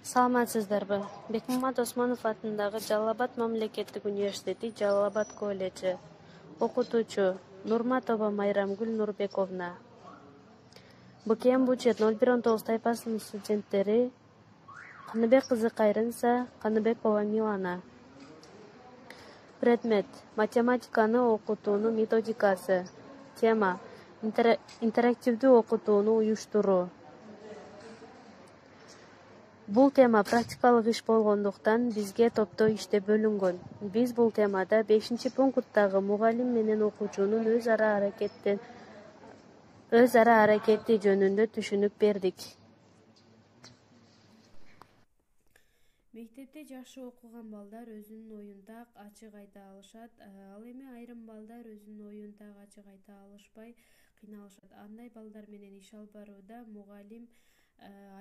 Саламатсыздарбы? Бекмамат Осмонов атындагы Жалал Абад мамлекеттик университети Жалал Абад колледжи. Окутуучу Нурматова Майрамгүл Нурбековна. БКМ бюджет 0119 тайпасынын студенттери Каныбек кызы Кайрынса, Каныбекова Милана. Предмет математиканы окутуунун методикасы. Тема интерактивдүү окутууну уюштуруу. Бул тема практикалык иш болгондуктан бизге топтоо иште бөлүнгөн. Биз бул темада 5-пункттагы мугалим менен окуучунун өз ара аракети жөнүндө түшүнүк бердик. Мектепте жакшы окуган балдар өзүнүн оюн так ачык айта алышат, ал эми айрым балдар өзүнүн оюн так ачык айта алышпай кыйналышат. Андай балдар менен иш алып барууда мугалим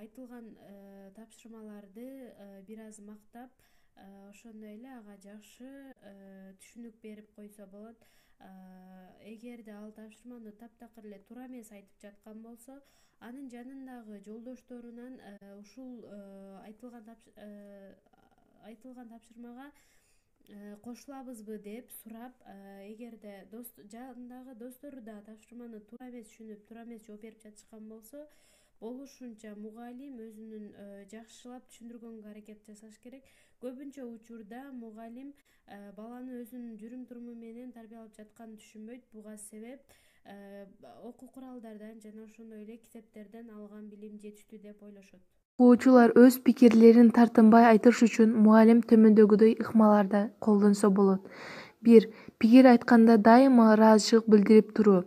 айтылган тапшырмаларды бир аз мактап, ошондой эле ага жакшы түшүнүк берип койсо болот. Эгерде ал тапшырманы таптакыр эле туура эмес айтып жаткан болсо, анын жанындагы жолдошторунан ушул айтылган тапшырмага кошулабызбы деп сурап, эгерде жанындагы достору да тапшырманы туура эмес түшүнүп, туура эмес жооп берип жатышкан болсо, болушунча мугалим өзүнүн жакшылап түшүндүргөнгө аракет жасаш керек. Көбүнчө учурда мугалим баланы өзүнүн жүрүм-туруму менен тарбиялап жатканын түшүнбөйт. Буга себеп окуу куралдардан жана ошондой эле китептерден алган билим жетиштүү деп ойлошот. Окуучулар өз пикирлерин тартынбай айтыш үчүн мугалим төмөндөгүдөй ыкмаларды колдонсо болот. 1. Пикир айтканда дайыма ыраазычылык билдирип туруу.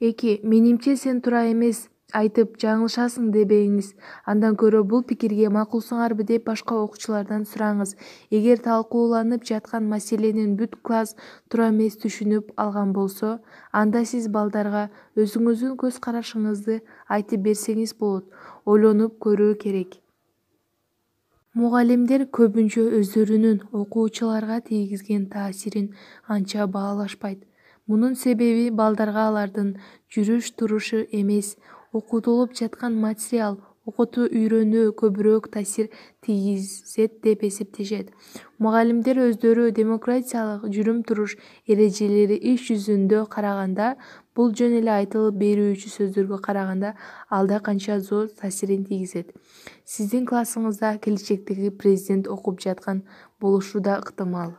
2. Менимче сен туура эмес айтып жаңылышасың дебеңиз. Андан көрө бул пикирге макулсуңарбы деп башка окуучулардан сураңыз. Эгер талкууланып жаткан маселенин бүт класс туура эмес түшүнүп алган болсо, анда сиз балдарга өзүңүздүн көз карашыңызды айтып берсеңиз болот. Ойлонуп көрүү керек. Мугалимдер көбүнчө өздөрүнүн окуучуларга тийгизген таасирин анча баалашпайт. Мунун себеби балдарга алардын жүрүш-турушу эмес, окутулуп жаткан материал, окутуу үйрөнүү көбүрөөк таасир тийгизет деп эсептешет. Мугалимдер өздөрү демократиялык жүрүм-туруш эрежелери иш жүзүндө караганда, бул жөн эле айтылып берүүчү сөздөргө караганда алда канча зор таасирин тийгизет. Сиздин классыңызда келечектеги президент окуп жаткан болушу да ыктымал.